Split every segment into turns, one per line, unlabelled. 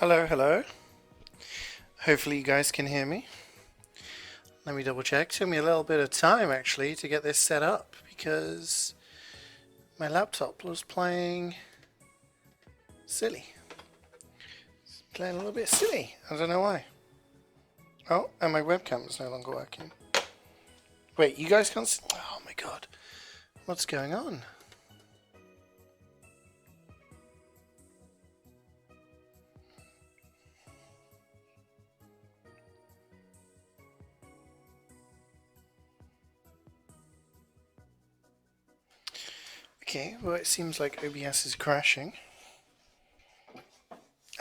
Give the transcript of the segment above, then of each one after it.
Hello, hello. Hopefully you guys can hear me. Let me double check. Took me a little bit of time actually to get this set up because my laptop was playing silly. It's playing a little bit silly. I don't know why. Oh, and my webcam is no longer working. Wait, you guys can't see? Oh my god. What's going on? Okay, well it seems like OBS is crashing.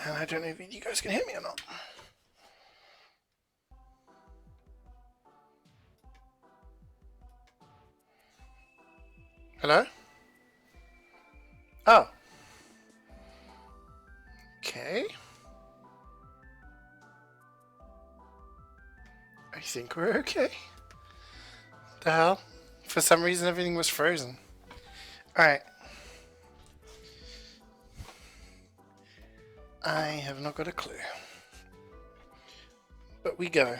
And I don't know if you guys can hear me or not. Hello? Oh. Okay. I think we're okay. The hell? For some reason everything was frozen. Alright. I have not got a clue. But we go.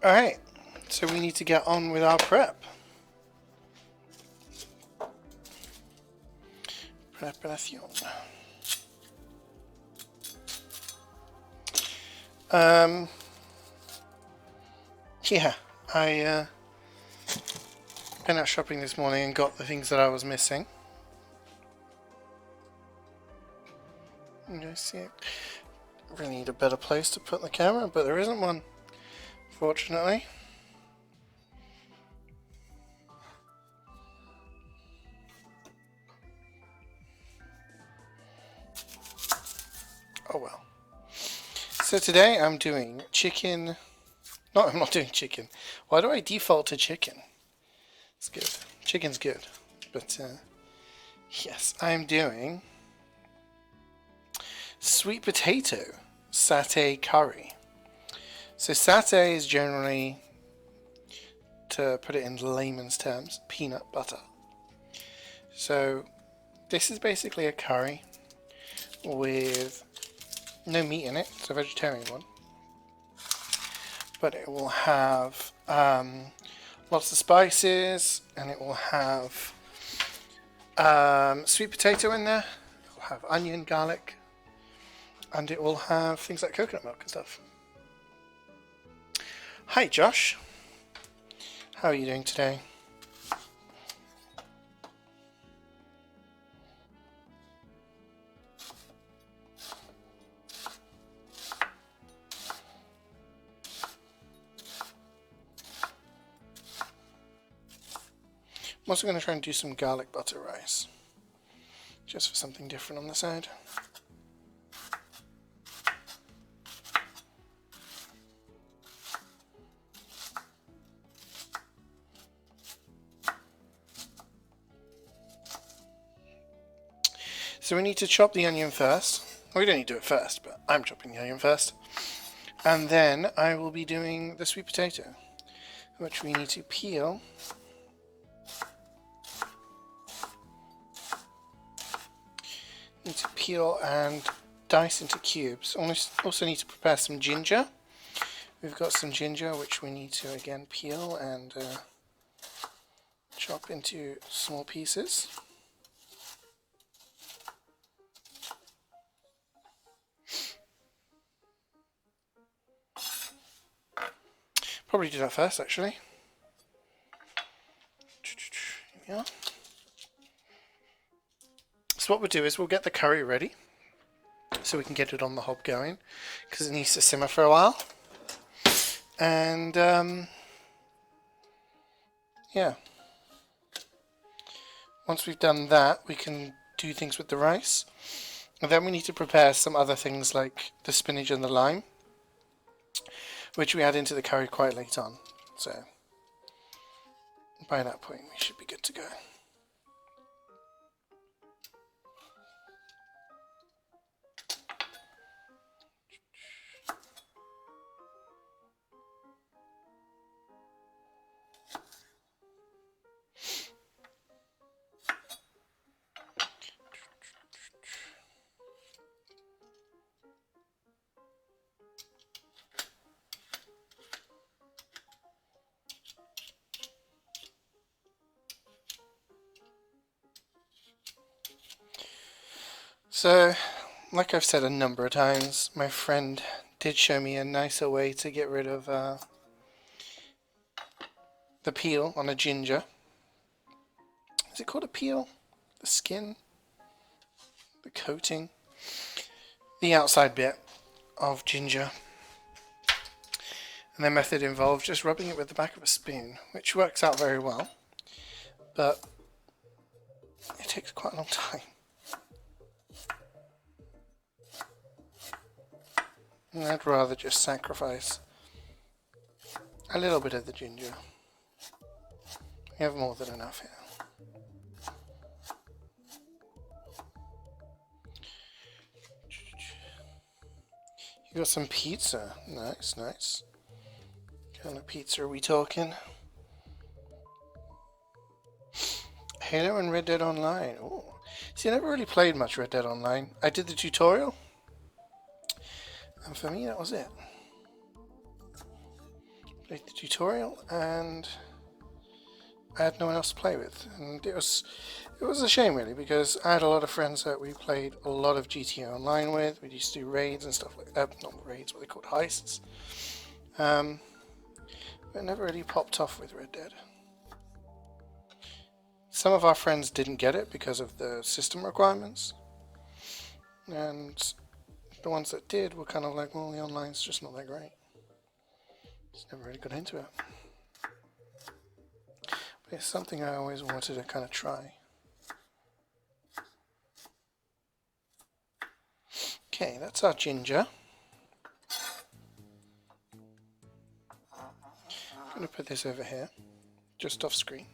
Alright. So we need to get on with our prep. Preparación. Yeah, I went out shopping this morning and got the things that I was missing. You guys see it? Really need a better place to put the camera, but there isn't one, fortunately. Oh well. So today I'm doing chicken. No, I'm not doing chicken. Why do I default to chicken? It's good. Chicken's good. But yes, I'm doing sweet potato satay curry. So satay is generally, to put it in layman's terms, peanut butter. So this is basically a curry with no meat in it. It's a vegetarian one. But it will have lots of spices, and it will have sweet potato in there. It will have onion, garlic, and it will have things like coconut milk and stuff. Hi Josh, how are you doing today? I'm also going to try and do some garlic butter rice, just for something different on the side. So we need to chop the onion first. Well, we don't need to do it first, but I'm chopping the onion first. And then I will be doing the sweet potato, which we need to peel. Need to peel and dice into cubes. Also need to prepare some ginger. We've got some ginger which we need to again peel and chop into small pieces. Probably do that first actually. Here we are. So what we'll do is we'll get the curry ready so we can get it on the hob going, because it needs to simmer for a while. And yeah, once we've done that we can do things with the rice, and then we need to prepare some other things like the spinach and the lime, which we add into the curry quite late on. So by that point we should be good to go. So, like I've said a number of times, my friend did show me a nicer way to get rid of the peel on a ginger. Is it called a peel? The skin? The coating? The outside bit of ginger. And the method involved just rubbing it with the back of a spoon, which works out very well, but it takes quite a long time. And I'd rather just sacrifice a little bit of the ginger. We have more than enough here. You got some pizza. Nice, nice. What kind of pizza are we talking? Halo and Red Dead Online. Oh, see, I never really played much Red Dead Online. I did the tutorial, and for me that was it. Played the tutorial, and I had no one else to play with, and it was a shame really, because I had a lot of friends that we played a lot of GTA Online with. We used to do raids and stuff like that. Not raids, what they called heists. But it never really popped off with Red Dead. Some of our friends didn't get it because of the system requirements, and the ones that did were kind of like, well, the online's just not that great. Just never really got into it. But it's something I always wanted to kind of try. Okay, that's our ginger. I'm going to put this over here, just off screen.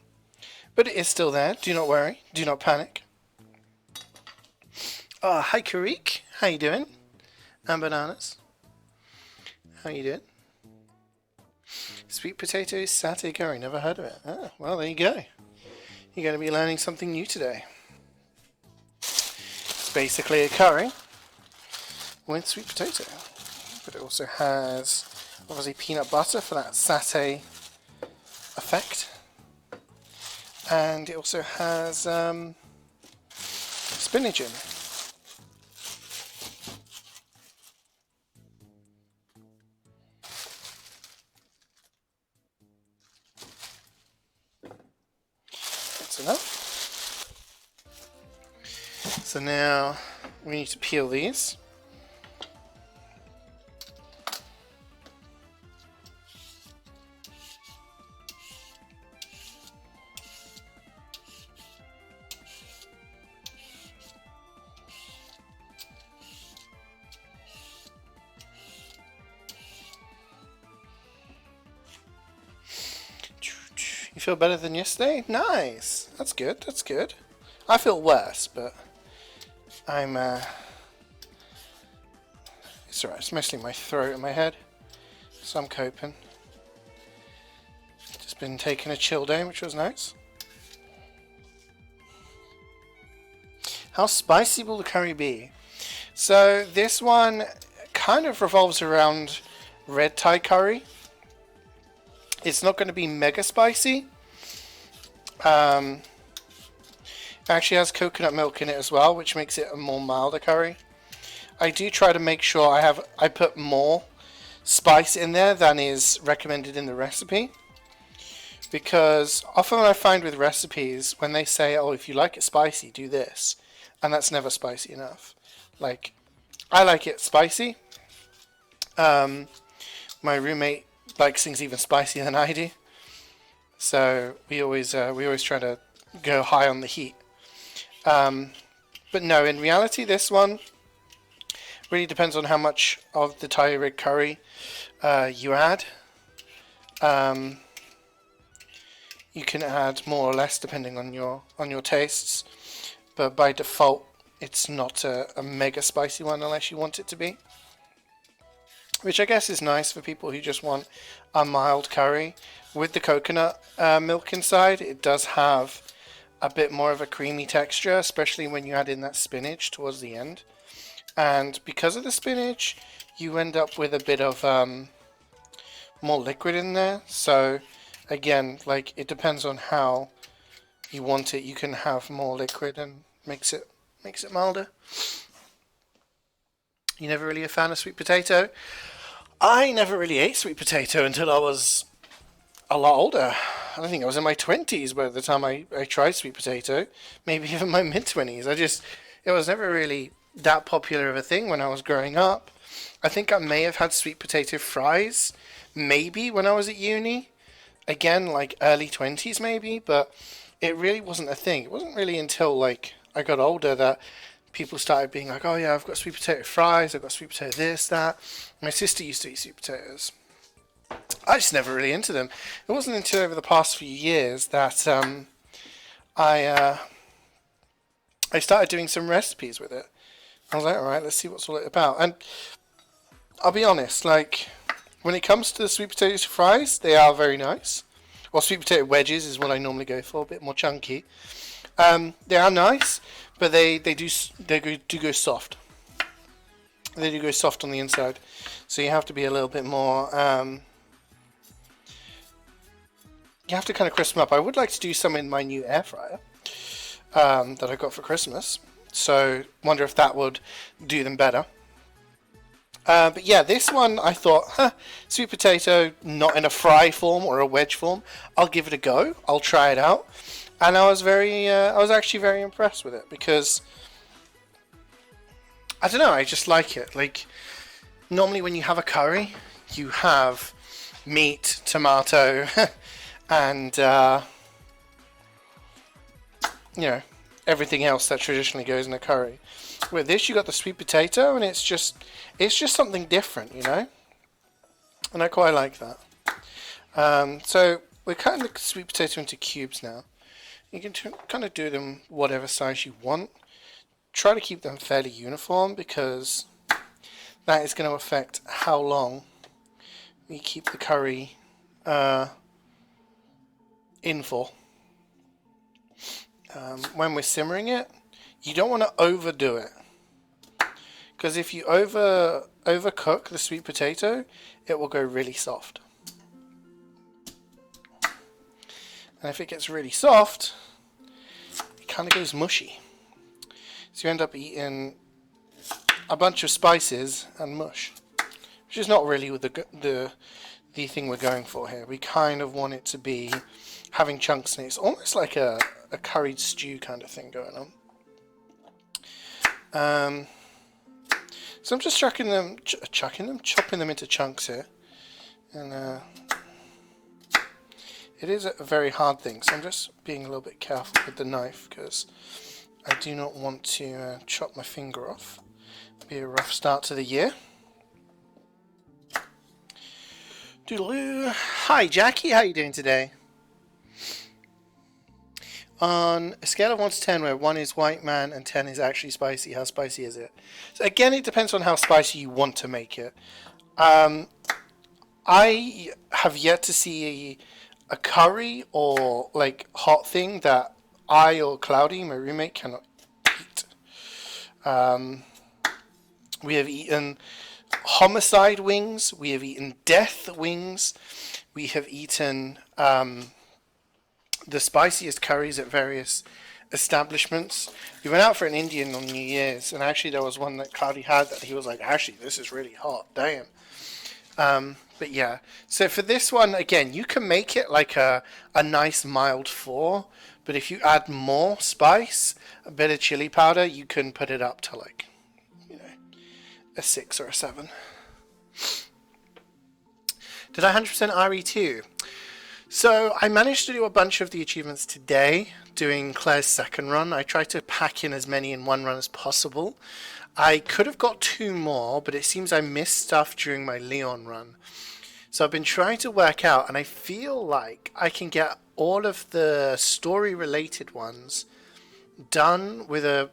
But it is still there, do not worry, do not panic. Oh, hi Karik, how you doing? And Bananas, how you doing? Sweet potato satay curry, never heard of it. Ah, well, there you go. You're going to be learning something new today. It's basically a curry with sweet potato. But it also has, obviously, peanut butter for that satay effect. And it also has spinach in. That's enough. So now we need to peel these. You feel better than yesterday? Nice! That's good, that's good. I feel worse, but I'm, it's alright, it's mostly my throat and my head, so I'm coping. Just been taking a chill day, which was nice. How spicy will the curry be? So this one kind of revolves around red Thai curry. It's not going to be mega spicy. It actually has coconut milk in it as well, which makes it a more milder curry. I do try to make sure I put more spice in there than is recommended in the recipe, because often I find with recipes when they say, oh, if you like it spicy, do this, and that's never spicy enough. Like, I like it spicy. My roommate likes things even spicier than I do, so we always try to go high on the heat. But no, in reality, this one really depends on how much of the Thai red curry you add. You can add more or less depending on your tastes, but by default, it's not a mega spicy one unless you want it to be. Which I guess is nice for people who just want a mild curry. With the coconut milk inside, it does have a bit more of a creamy texture, especially when you add in that spinach towards the end. And because of the spinach, you end up with a bit of more liquid in there. So again, like, it depends on how you want it. You can have more liquid and makes it milder. You never really a fan of sweet potato? I never really ate sweet potato until I was a lot older. I think I was in my 20s by the time I tried sweet potato. Maybe even my mid-20s. It was never really that popular of a thing when I was growing up. I think I may have had sweet potato fries, maybe when I was at uni. Again, like early 20s maybe, but it really wasn't a thing. It wasn't really until like I got older that people started being like, oh yeah, I've got sweet potato fries, I've got sweet potato this, that. My sister used to eat sweet potatoes. I just never really into them. It wasn't until over the past few years that I I started doing some recipes with it. I was like, all right, let's see what's all it about. And I'll be honest, like when it comes to the sweet potato fries, they are very nice. Well, sweet potato wedges is what I normally go for, a bit more chunky. They are nice, but they do go soft. They do go soft on the inside, so you have to be a little bit more. You have to kind of crisp them up. I would like to do some in my new air fryer that I got for Christmas. So wonder if that would do them better. But yeah, this one I thought, sweet potato, not in a fry form or a wedge form. I'll give it a go. I'll try it out, and I was actually very impressed with it because I don't know, I just like it. Like normally when you have a curry, you have meat, tomato, and everything else that traditionally goes in a curry. With this, you got the sweet potato, and it's just something different, and I quite like that. So we're cutting the sweet potato into cubes now. You can kind of do them whatever size you want. Try to keep them fairly uniform because that is going to affect how long we keep the curry in for. When we're simmering it, you don't want to overdo it, because if you overcook the sweet potato, it will go really soft. And if it gets really soft, it kind of goes mushy. So you end up eating a bunch of spices and mush, which is not really the thing we're going for here. We kind of want it to be having chunks in it. It's almost like a curried stew kind of thing going on. So I'm just chopping them into chunks here, and it is a very hard thing. So I'm just being a little bit careful with the knife because I do not want to chop my finger off. It'll be a rough start to the year. Doodaloo. Hi Jackie, how you doing today? On a scale of 1 to 10, where 1 is white man and 10 is actually spicy, how spicy is it? So again, it depends on how spicy you want to make it. I have yet to see a curry or like hot thing that I or Cloudy, my roommate, cannot eat. We have eaten homicide wings. We have eaten death wings. We have eaten the spiciest curries at various establishments. We went out for an Indian on New Year's, and actually there was one that Cloudy had that he was like, actually, this is really hot, damn. But yeah, so for this one, again, you can make it like a nice mild 4, but if you add more spice, a bit of chili powder, you can put it up to like, a 6 or a 7. Did I 100% RE2? So I managed to do a bunch of the achievements today, doing Claire's second run. I tried to pack in as many in one run as possible. I could have got 2 more, but it seems I missed stuff during my Leon run. So I've been trying to work out, and I feel like I can get all of the story-related ones done with a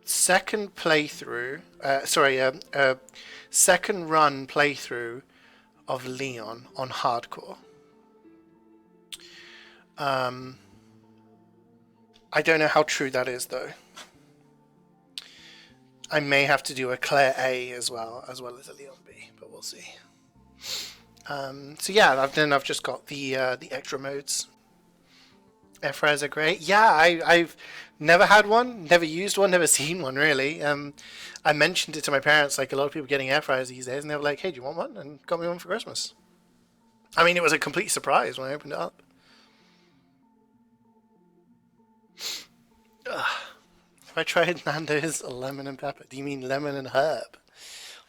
second playthrough, a second run playthrough of Leon on hardcore. I don't know how true that is though. I may have to do a Claire A as well as a Leon B, but we'll see. So yeah, I've just got the extra modes. Air fryers are great. Yeah, I've Never had one, never used one, never seen one really. I mentioned it to my parents, like a lot of people getting air fryers these days, and they were like, "Hey, do you want one?" And got me one for Christmas. I mean, it was a complete surprise when I opened it up. Have I tried Nando's lemon and pepper? Do you mean lemon and herb?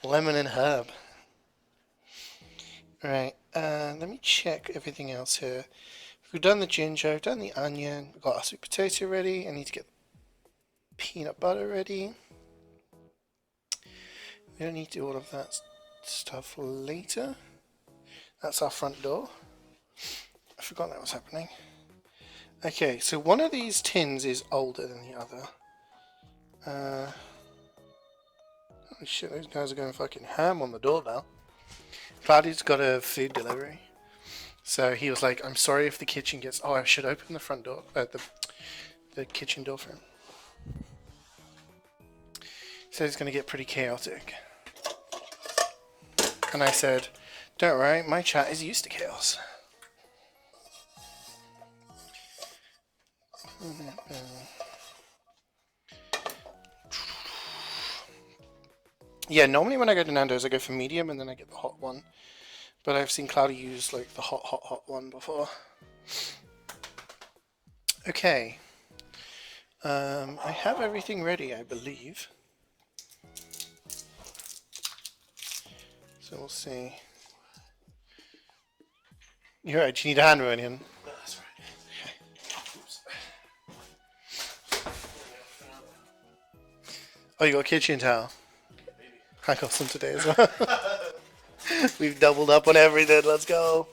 Lemon and herb. Right. Let me check everything else here. We've done the ginger, I've done the onion, we've got our sweet potato ready. I need to get peanut butter ready. We don't need to do all of that stuff later. That's our front door. I forgot that was happening. Okay, so one of these tins is older than the other. Holy shit, those guys are going fucking ham on the doorbell. Cloudy's got a food delivery. So he was like, I'm sorry if the kitchen gets... Oh, I should open the front door, the kitchen door for him. He said it's going to get pretty chaotic. And I said, don't worry, my chat is used to chaos. Yeah, normally when I go to Nando's, I go for medium and then I get the hot one. But I've seen Cloudy use like the hot one before. Okay. I have everything ready, I believe. So we'll see. You're right, you need a hand onion.
No, that's right.
Okay. Oh, you got a kitchen towel?
Yeah, maybe.
I got some today as well. We've doubled up on everything, let's go.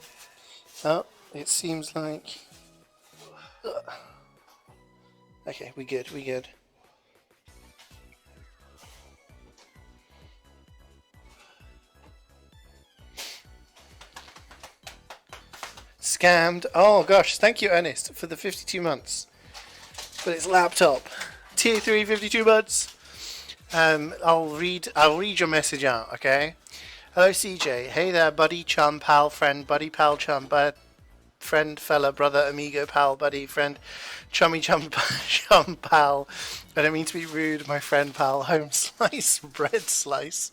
Oh, it seems like... Okay, we good, we good. Scammed. Oh gosh, thank you Ernest for the 52 months. For his laptop. Tier 3 52 months. I'll read your message out, okay? Hello CeeJaey. Hey there buddy, chum, pal, friend, buddy, pal, chum, bud, friend, fella, brother, amigo, pal, buddy, friend, chummy, chum, chum, pal. I don't mean to be rude, my friend, pal, home slice, bread slice,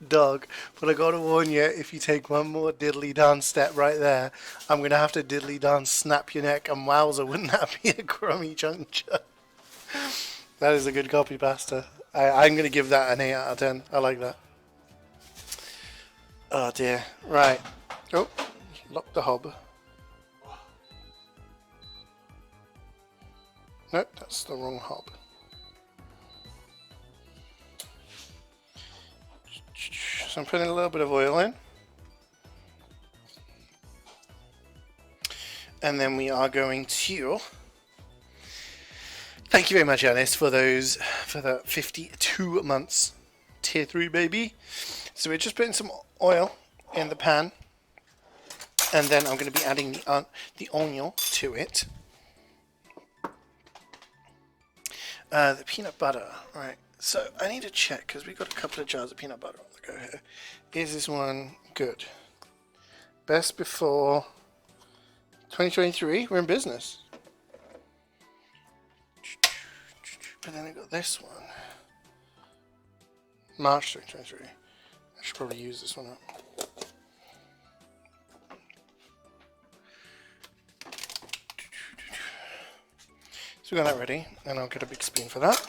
dog. But I gotta warn you, if you take one more diddly dance step right there, I'm gonna have to diddly dance, snap your neck, and wowza, wouldn't that be a crummy juncture? That is a good copy pasta. I'm gonna give that an 8 out of 10. I like that. Oh dear. Right. Oh, lock the hob. Nope, that's the wrong hob. So I'm putting a little bit of oil in. And then we are going to... Thank you very much, Ernest, for those, for the 52 months. Tier 3, baby. So we're just putting some oil in the pan. And then I'm going to be adding the onion to it. The peanut butter, right. So I need to check, because we've got a couple of jars of peanut butter on the go here. Is this one good? Best before 2023, we're in business. But then I got this one. March 2023. I should probably use this one up. So we got that ready, and I'll get a big spoon for that.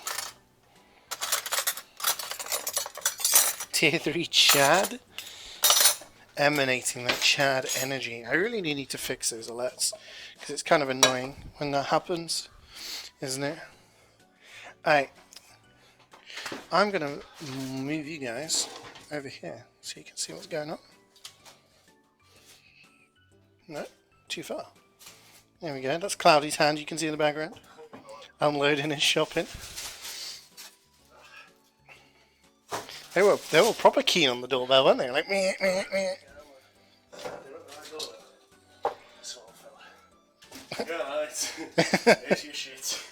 Tier 3 Chad. Emanating that Chad energy. I really need to fix those alerts, because it's kind of annoying when that happens, isn't it? Alright. I'm going to move you guys over here so you can see what's going on. No, too far. There we go. That's Cloudy's hand you can see in the background. Unloading his shopping. They were proper keen on the doorbell, weren't they? Like meh, meh, meh.
It's your shit.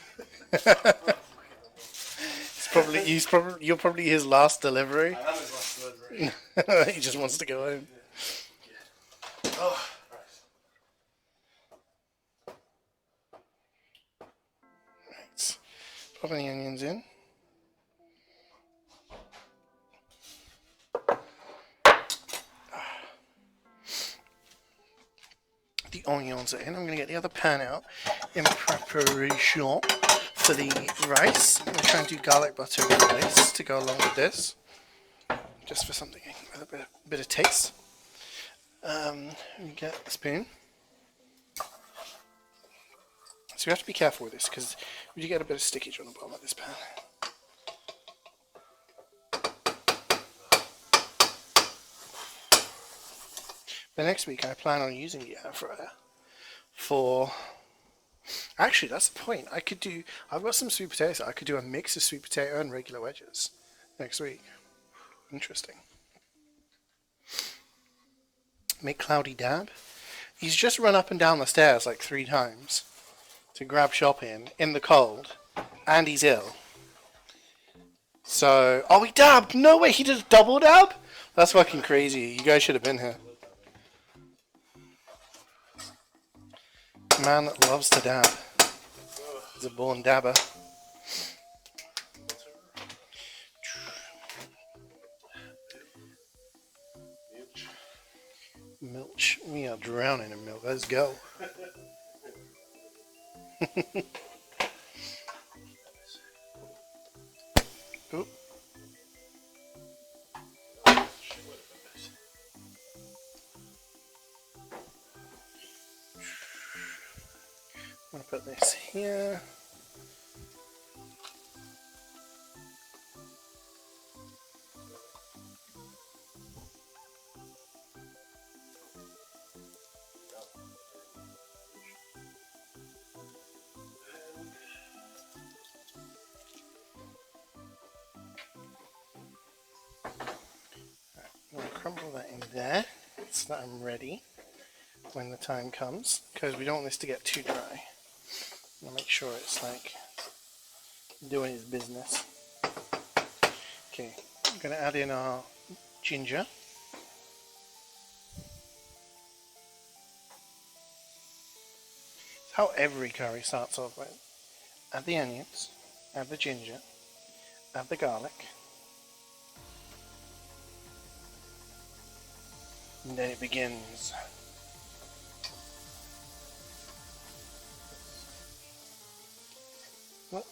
You're probably his last delivery.
I am his last delivery.
He just wants to go home.
Yeah. Oh,
Right. Popping the onions in. The onions are in. I'm going to get the other pan out in preparation for the rice. I'm going to try and do garlic butter with rice to go along with this, just for something with a bit of taste. We get a spoon. So you have to be careful with this because we do get a bit of stickage on the bottom of this pan. But next week I plan on using the air fryer for... Actually, that's the point. I've got some sweet potatoes. I could do a mix of sweet potato and regular wedges next week. Interesting. Make Cloudy dab. He's just run up and down the stairs like 3 times to grab shopping in the cold, and he's ill. So, oh, he dabbed! No way, he did a double dab? That's fucking crazy. You guys should have been here. Man that loves to dab. He's a born dabber. Milch. We are drowning in milk. Let's go. Oop. I'm going to put this here. I'm going to crumble that in there so that I'm ready when the time comes, because we don't want this to get too dry. I'm going to make sure it's like doing its business. Okay, I'm going to add in our ginger. It's how every curry starts off with. Add the onions, add the ginger, add the garlic, and then it begins. What?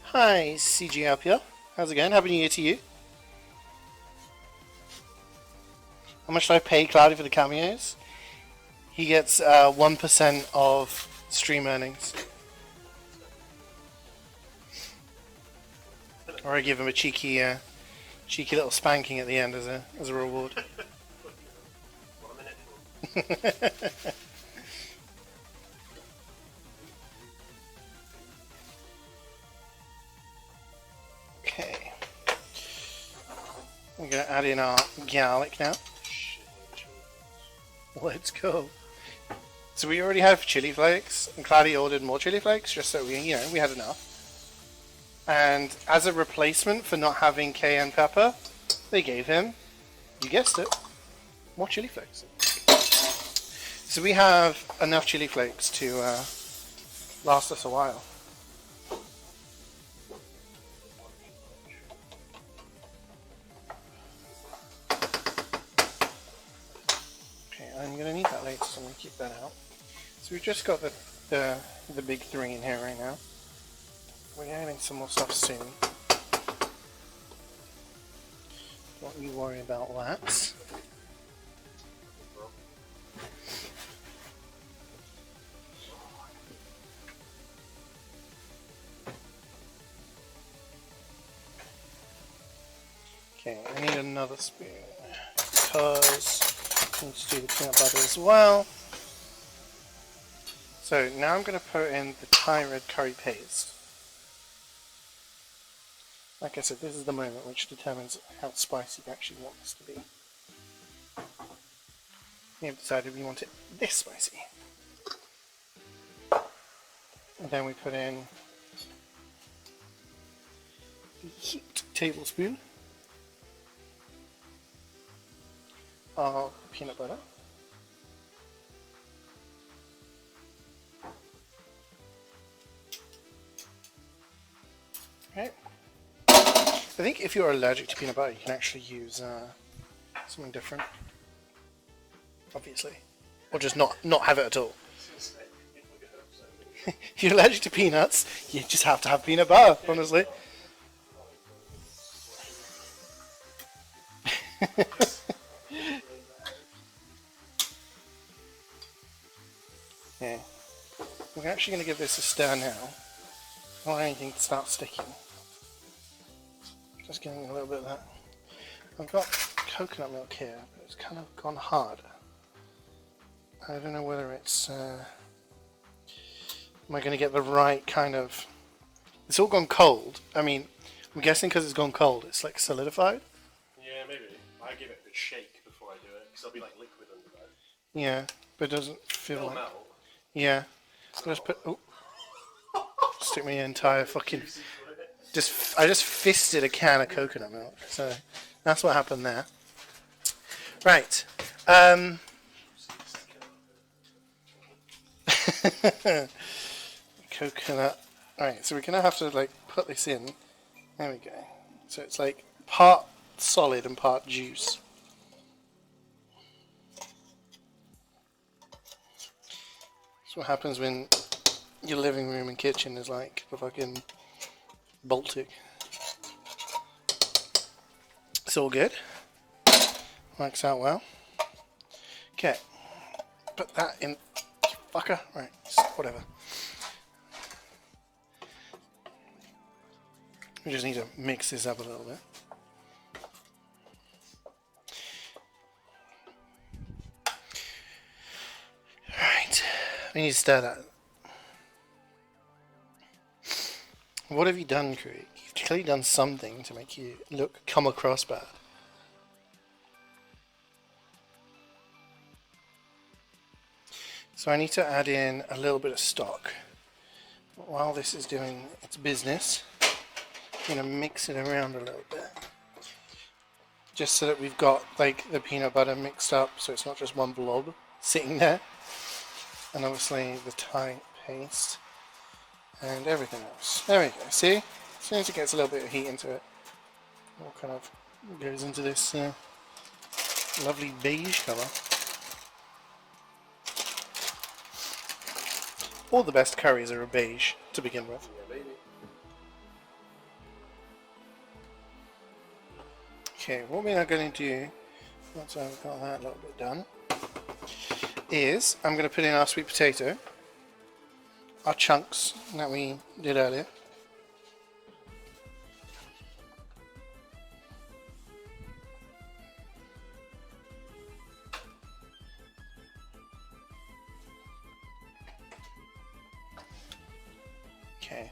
Hi, CeeJaey up here. How's it going? Happy New Year to you. How much do I pay Cloudy for the cameos? He gets 1% of stream earnings. Or I give him a cheeky little spanking at the end as a reward. Okay. We're going to add in our garlic now. Let's go. So we already have chili flakes, and Cloudy ordered more chili flakes just so we had enough. And as a replacement for not having cayenne pepper, they gave him, you guessed it, more chili flakes. So we have enough chili flakes to last us a while. Okay, I'm going to need that later, so I'm going to keep that out. So we've just got the big 3 in here right now. We're adding some more stuff soon. Don't you worry about that. Okay, I need another spoon because I need to do the peanut butter as well. So now I'm going to put in the Thai red curry paste. Like I said, this is the moment which determines how spicy you actually want this to be. We have decided we want it this spicy. And then we put in the heaped tablespoon. our peanut butter. Right. I think if you're allergic to peanut butter, you can actually use something different. Obviously. Or just not have it at all. If you're allergic to peanuts, you just have to have peanut butter, honestly. Yeah. We're actually going to give this a stir now. I don't want anything to start sticking. Just getting a little bit of that. I've got coconut milk here, but it's kind of gone hard. I don't know whether it's... am I going to get the right kind of... It's all gone cold. I mean, I'm guessing because it's gone cold, it's like solidified.
Yeah, maybe. I give it a good shake before I do it, because there'll be like liquid under there.
Yeah, but it doesn't feel
It'll
like...
melt.
Yeah. So just put... Oh. Stick my entire fucking... I just fisted a can of coconut milk, so that's what happened there. Right. Coconut. Alright, so we're gonna have to like put this in. There we go. So it's like part solid and part juice. That's what happens when your living room and kitchen is like the fucking Baltic. It's all good. Works out well. Okay. Put that in. Fucker. Right. Whatever. We just need to mix this up a little bit. Alright. We need to stir that. What have you done, Craig? You've clearly done something to make you come across bad. So I need to add in a little bit of stock. But while this is doing its business, I'm going to mix it around a little bit. Just so that we've got like the peanut butter mixed up, so it's not just one blob sitting there. And obviously the Thai paste. And everything else. There we go. See? As soon as it gets a little bit of heat into it, it all kind of goes into this lovely beige colour. All the best curries are a beige to begin with.
Yeah, maybe.
Okay, what we are going to do, once I've got that a little bit done, is I'm going to put in our sweet potato. Our chunks that we did earlier. Okay.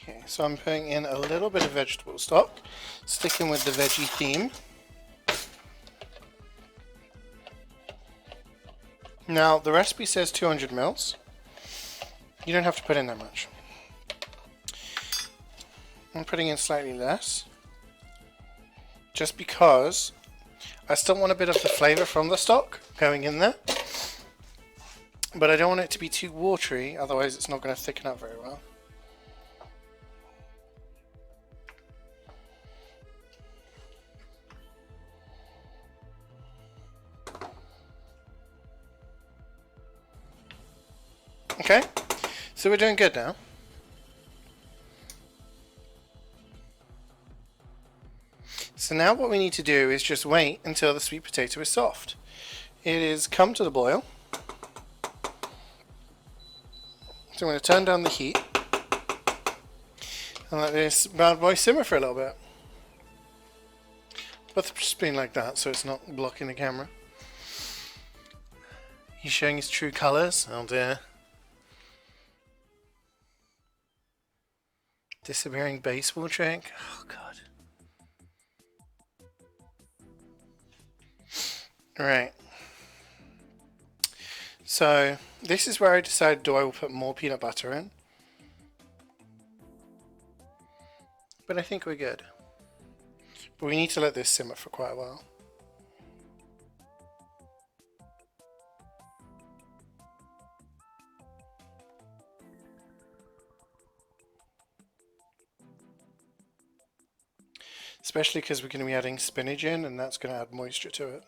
Okay, so I'm putting in a little bit of vegetable stock, sticking with the veggie theme. Now, the recipe says 200 mils. You don't have to put in that much. I'm putting in slightly less, just because I still want a bit of the flavour from the stock going in there. But I don't want it to be too watery, otherwise it's not going to thicken up very well. Okay, so we're doing good now. So now what we need to do is just wait until the sweet potato is soft. It is come to the boil. So I'm going to turn down the heat and let this bad boy simmer for a little bit. Put the spoon like that so it's not blocking the camera. He's showing his true colours. Oh dear. Disappearing baseball trick. Oh god. Right. So this is where I decide, do I will put more peanut butter in? But I think we're good. But we need to let this simmer for quite a while. Especially because we're going to be adding spinach in, and that's going to add moisture to it.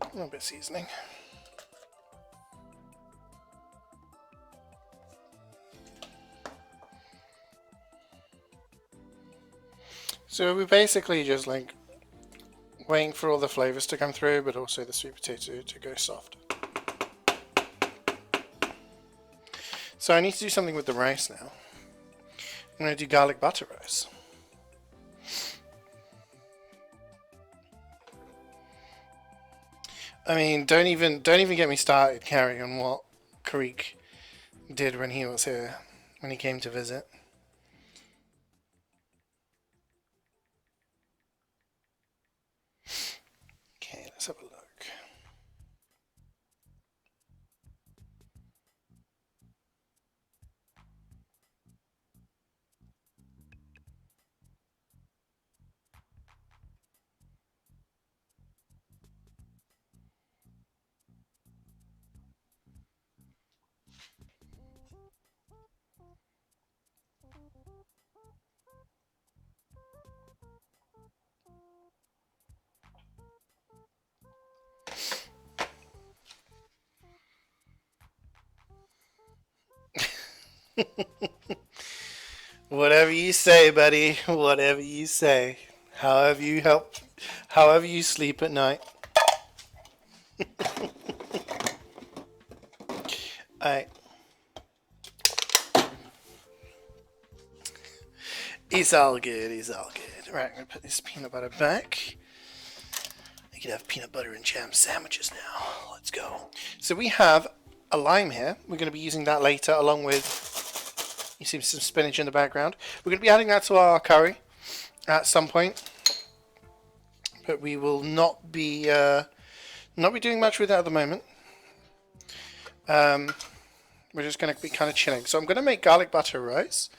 A little bit of seasoning. So we're basically just like waiting for all the flavors to come through, but also the sweet potato to go soft. So I need to do something with the rice now. I'm going to do garlic butter rice. I mean, don't even get me started, Carrie, on what Karik did when he was here, when he came to visit. Okay, let's have a look. Whatever you say, buddy. Whatever you say. However you sleep at night. Alright. It's all good, it's all good. Right, I'm gonna put this peanut butter back. I can have peanut butter and jam sandwiches now. Let's go. So we have a lime here. We're going to be using that later along with, you see some spinach in the background. We're going to be adding that to our curry at some point. But we will not be doing much with that at the moment. We're just going to be kind of chilling. So I'm going to make garlic butter rice.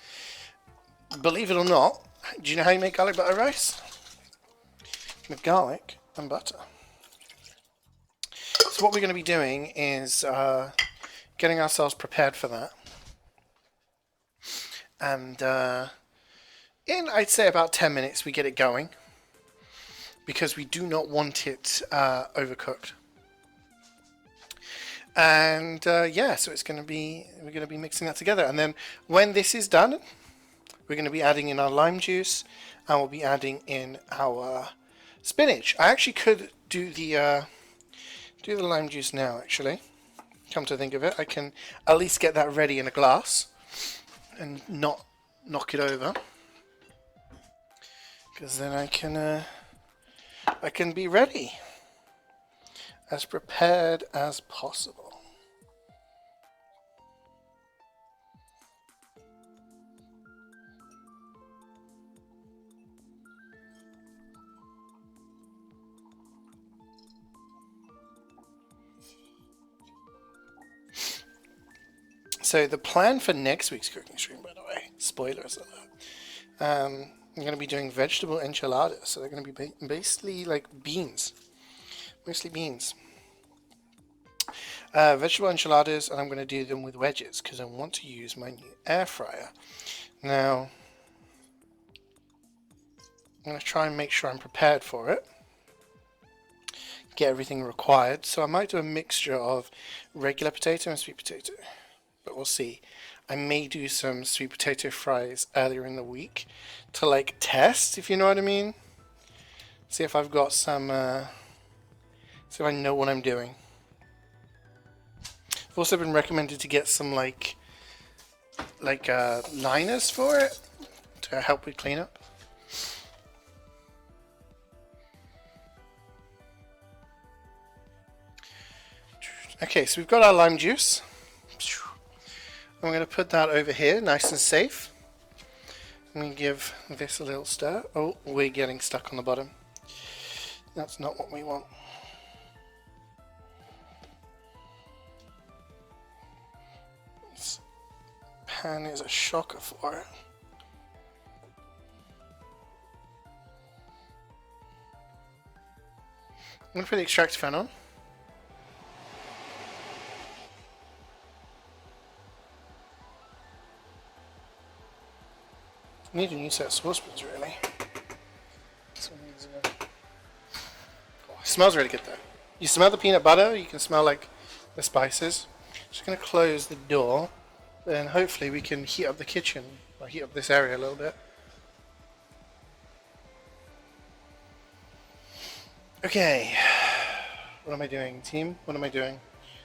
Believe it or not, do you know how you make garlic butter rice? With garlic and butter. So what we're going to be doing is getting ourselves prepared for that. And in, I'd say, about 10 minutes, we get it going. Because we do not want it overcooked. And yeah, so we're going to be mixing that together. And then when this is done, we're going to be adding in our lime juice, and we'll be adding in our spinach. I actually could do the lime juice now, actually. Come to think of it, I can at least get that ready in a glass and not knock it over, because then I can be ready, as prepared as possible. So the plan for next week's cooking stream, by the way, spoilers alert, I'm going to be doing vegetable enchiladas. So they're going to be basically like beans, mostly beans. Vegetable enchiladas, and I'm going to do them with wedges because I want to use my new air fryer. Now, I'm going to try and make sure I'm prepared for it. Get everything required. So I might do a mixture of regular potato and sweet potato. But we'll see. I may do some sweet potato fries earlier in the week to like test, if you know what I mean. See if I've got some, see if I know what I'm doing. I've also been recommended to get some like liners for it to help with cleanup. Okay, so we've got our lime juice. I'm going to put that over here, nice and safe. I'm going to give this a little stir. Oh, we're getting stuck on the bottom. That's not what we want. This pan is a shocker for it. I'm going to put the extractor fan on. I need a new set of saucepans, really. Oh, it smells really good though. You smell the peanut butter, you can smell like the spices. Just going to close the door, then hopefully we can heat up the kitchen, or heat up this area a little bit. Okay, what am I doing, team? What am I doing?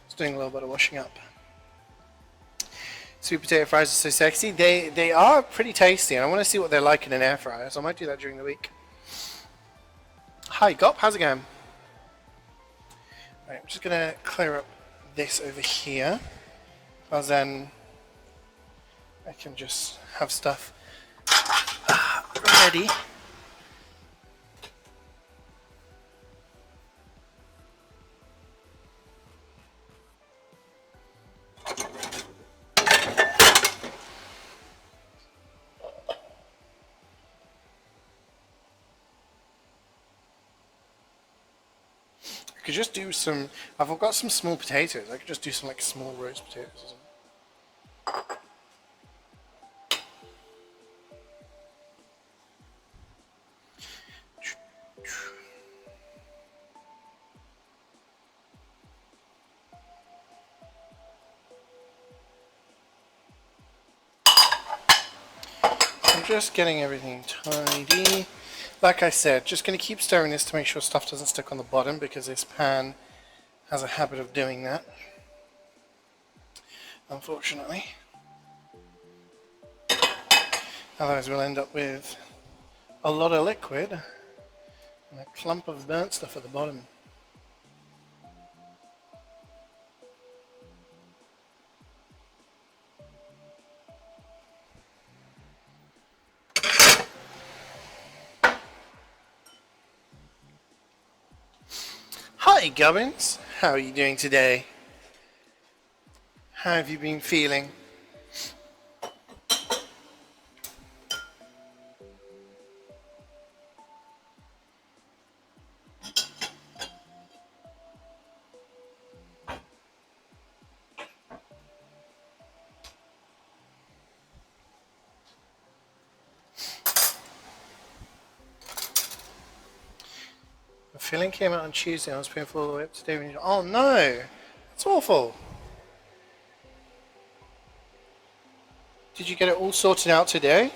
Just doing a little bit of washing up. Sweet potato fries are so sexy. They are pretty tasty, and I want to see what they're like in an air fryer, so I might do that during the week. Hi, Gop. How's it going? Right, I'm just going to clear up this over here, because then I can just have stuff ready. I could just do some. I've got some small potatoes. I could just do some like small roast potatoes or something. I'm just getting everything tidy. Like I said, just going to keep stirring this to make sure stuff doesn't stick on the bottom, because this pan has a habit of doing that, unfortunately. Otherwise we'll end up with a lot of liquid and a clump of burnt stuff at the bottom. Hi Gubbins, how are you doing today? How have you been feeling? The filling came out on Tuesday and I was painful all the way up today when you... Oh no! That's awful! Did you get it all sorted out today?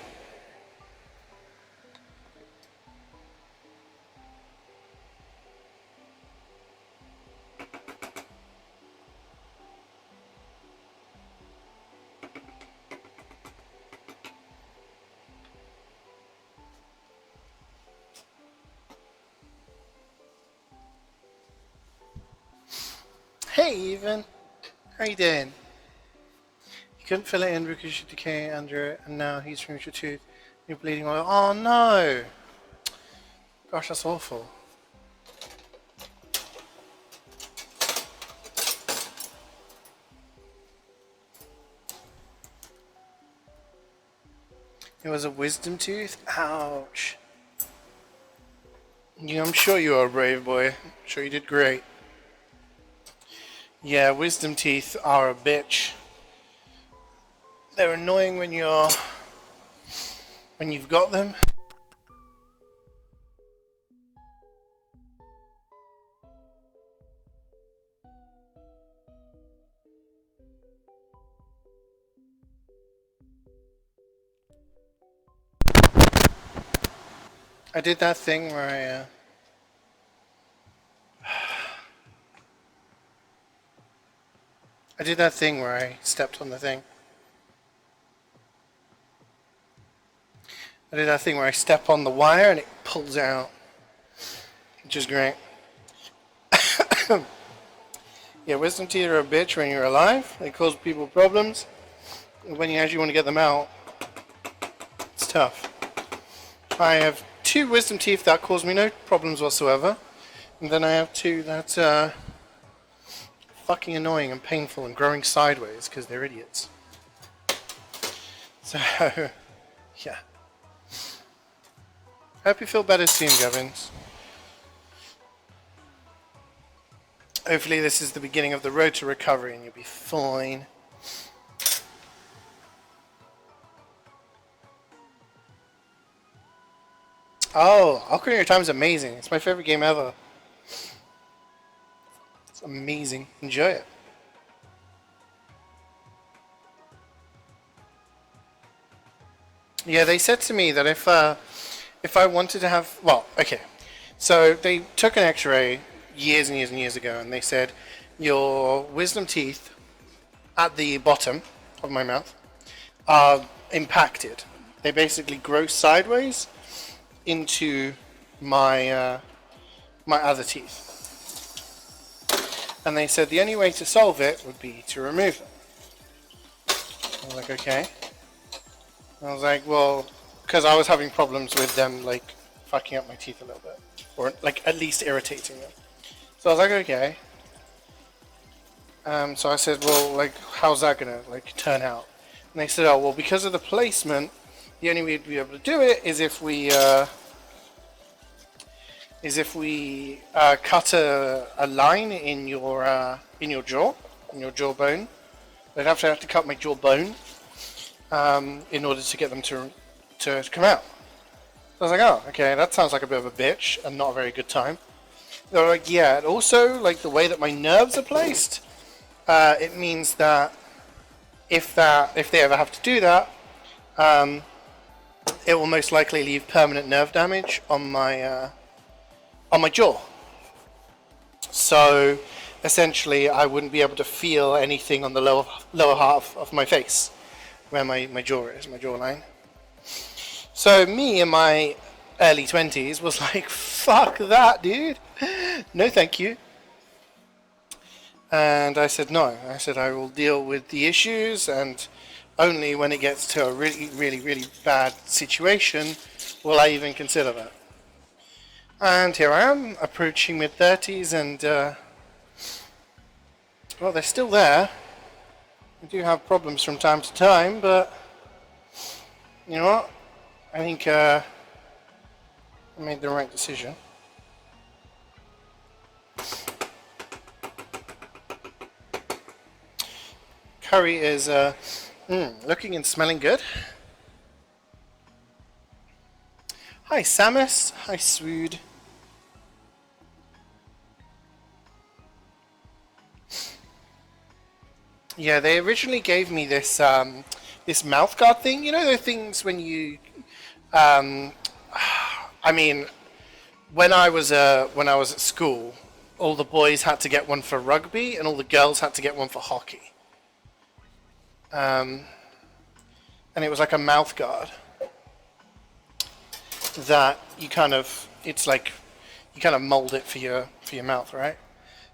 Hey Evan! How you doing? You couldn't fill it in because you decay under it and now he's from your tooth. You're bleeding oil. Oh no! Gosh, that's awful. It was a wisdom tooth? Ouch. Yeah, I'm sure you are a brave boy. I'm sure you did great. Yeah, wisdom teeth are a bitch. They're annoying when you've got them. I did that thing where I stepped on the thing. I did that thing where I step on the wire and it pulls out, which is great. Yeah, wisdom teeth are a bitch when you're alive. They cause people problems. when you actually want to get them out, it's tough. I have 2 wisdom teeth that cause me no problems whatsoever, and then I have 2 that are fucking annoying and painful and growing sideways because they're idiots. So, yeah. Hope you feel better soon, Gavins. Hopefully this is the beginning of the road to recovery and you'll be fine. Oh, Ocarina of Time is amazing. It's my favorite game ever. It's amazing. Enjoy it. Yeah, they said to me that if I wanted to have... Well, okay. So they took an x-ray years and years and years ago and they said your wisdom teeth at the bottom of my mouth are impacted. They basically grow sideways into my my other teeth. And they said the only way to solve it would be to remove them. I was like, okay. I was like, well, because I was having problems with them, like, fucking up my teeth a little bit. Or, like, at least irritating them. So I was like, okay. So I said, well, like, how's that gonna, like, turn out? And they said, oh, well, because of the placement, the only way we'd be able to do it is if we cut a line in your jaw, in your jawbone. They'd have to cut my jawbone in order to get them to come out. So I was like, oh, okay, that sounds like a bit of a bitch and not a very good time. They were like, yeah, and also, like, the way that my nerves are placed, it means that if they ever have to do that, it will most likely leave permanent nerve damage on my jaw. So essentially, I wouldn't be able to feel anything on the lower half of my face, where my jaw is, my jawline. So me in my early 20s was like, fuck that, dude. No, thank you. And I said no. I said I will deal with the issues, and only when it gets to a really, really, really bad situation will I even consider that. And here I am, approaching mid-30s, and well, they're still there. I do have problems from time to time, but you know what? I think I made the right decision. Curry is looking and smelling good. Hi Samus, hi Swood. Yeah, they originally gave me this this mouth guard thing. You know the things when you, I mean, when I was at school, all the boys had to get one for rugby, and all the girls had to get one for hockey. And it was like a mouth guard that you kind of, it's like you kind of mold it for your mouth, right?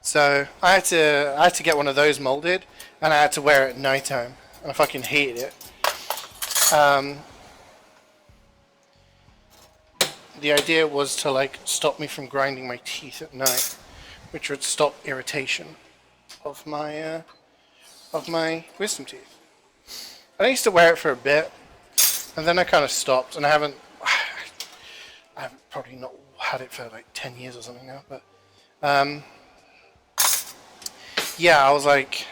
So I had to get one of those molded, and I had to wear it at nighttime, and I fucking hated it. The idea was to like stop me from grinding my teeth at night, which would stop irritation of my wisdom teeth. I used to wear it for a bit, and then I kind of stopped, and I haven't probably not had it for like 10 years or something now, but yeah, I was like,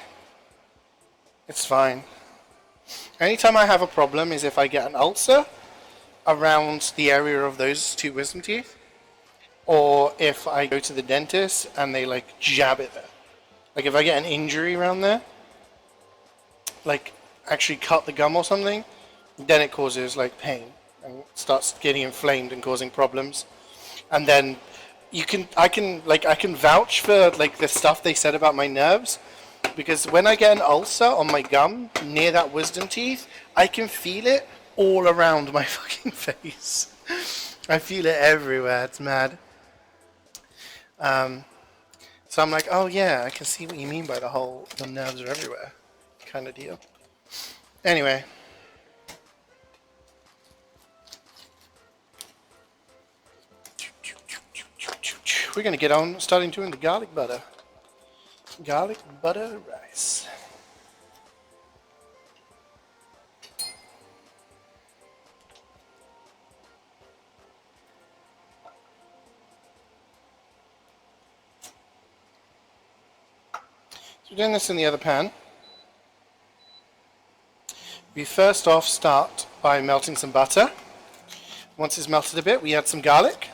it's fine. Anytime I have a problem is if I get an ulcer around the area of those 2 wisdom teeth, or if I go to the dentist and they like jab it there. Like if I get an injury around there, like actually cut the gum or something, then it causes like pain and starts getting inflamed and causing problems. And then I can vouch for like the stuff they said about my nerves, because when I get an ulcer on my gum near that wisdom teeth, I can feel it all around my fucking face. I feel it everywhere. It's mad. So I'm like, oh yeah, I can see what you mean by the nerves are everywhere kind of deal. Anyway. We're going to get on starting doing the garlic butter. Garlic butter rice. So we're doing this in the other pan. We first off start by melting some butter. Once it's melted a bit, we add some garlic.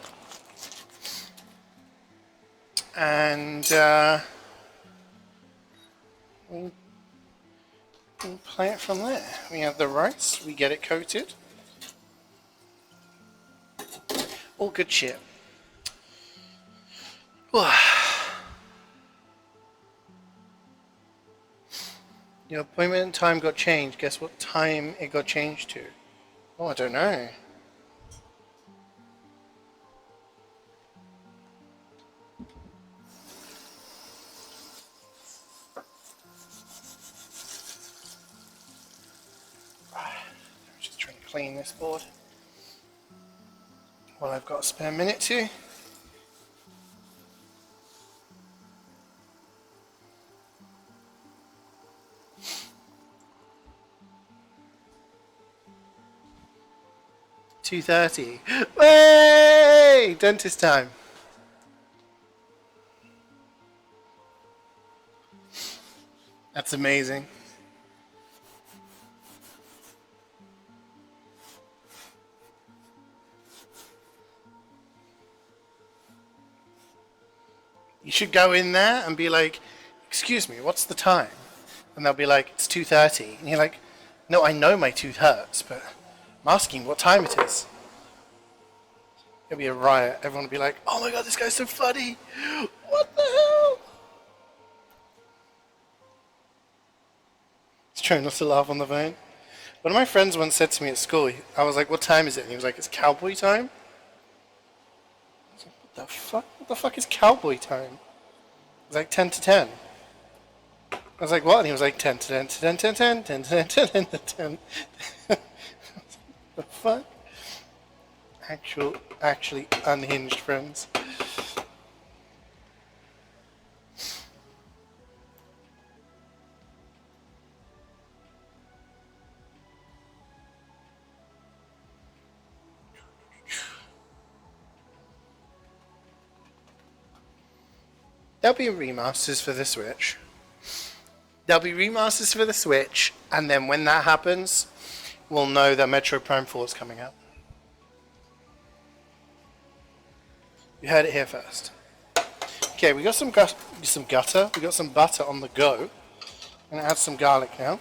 And we'll play it from there. We add the rice, we get it coated. All good shit. Your appointment time got changed. Guess what time it got changed to? Oh, I don't know. I'm just trying to clean this board. Well, I've got a spare minute too. $2:30. Way! Dentist time. That's amazing. You should go in there and be like, excuse me, what's the time? And they'll be like, it's 2:30. And you're like, no, I know my tooth hurts, but I'm asking what time it is. It'll be a riot. Everyone will be like, oh my god, this guy's so funny. What the hell? He's trying not to laugh on the phone. One of my friends once said to me at school, I was like, what time is it? And he was like, it's cowboy time. I was like, what the fuck? What the fuck is cowboy time? It was like 10 to 10. I was like, what? And he was like, 10 to 10 to 10 to 10, 10 to 10 to 10 to 10. The fuck? Actually unhinged friends. There'll be remasters for the Switch. And then when that happens, we'll know that Metroid Prime 4 is coming out. You heard it here first. Okay, we got some gutter. We got some butter on the go. I'm gonna add some garlic now.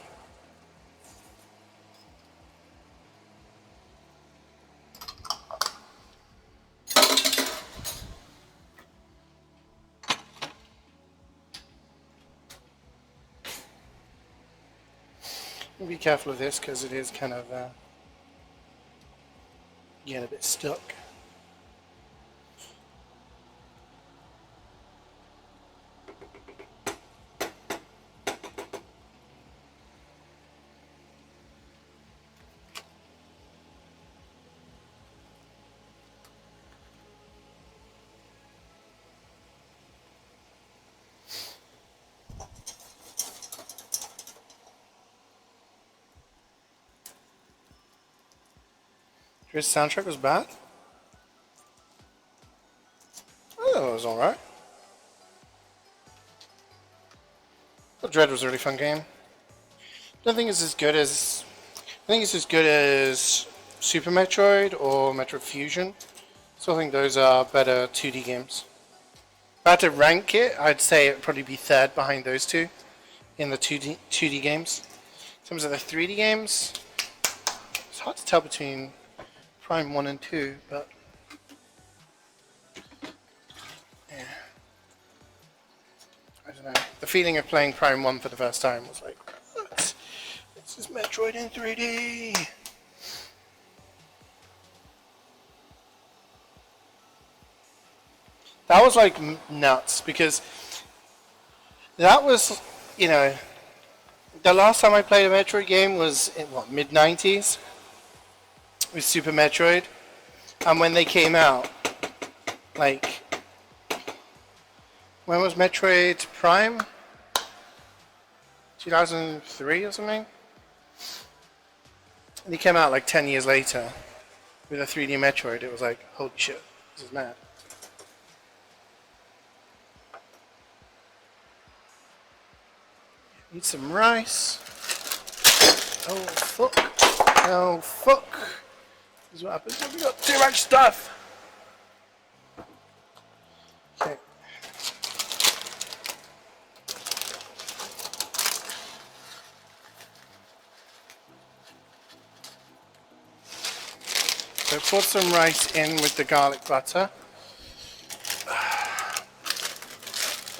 Be careful of this because it is kind of getting a bit stuck. His soundtrack was bad? I thought it was alright. But Dread was a really fun game. I don't think it's as good as... I think it's as good as Super Metroid or Metroid Fusion. So I think those are better 2D games. If I had to rank it, I'd say it would probably be third behind those two in the 2D games. In terms of the 3D games, it's hard to tell between Prime 1 and 2, but yeah, I don't know. The feeling of playing Prime 1 for the first time was like, what? This is Metroid in 3D. That was like nuts because that was, you know, The last time I played a Metroid game was in what, mid-90s with Super Metroid, and when they came out, like, when was Metroid Prime? 2003 or something? And they came out like 10 years later with a 3D Metroid. It was like, holy shit, this is mad. Need some rice. Oh fuck. Oh fuck. This is what happens when we got too much stuff. Okay. So put some rice in with the garlic butter.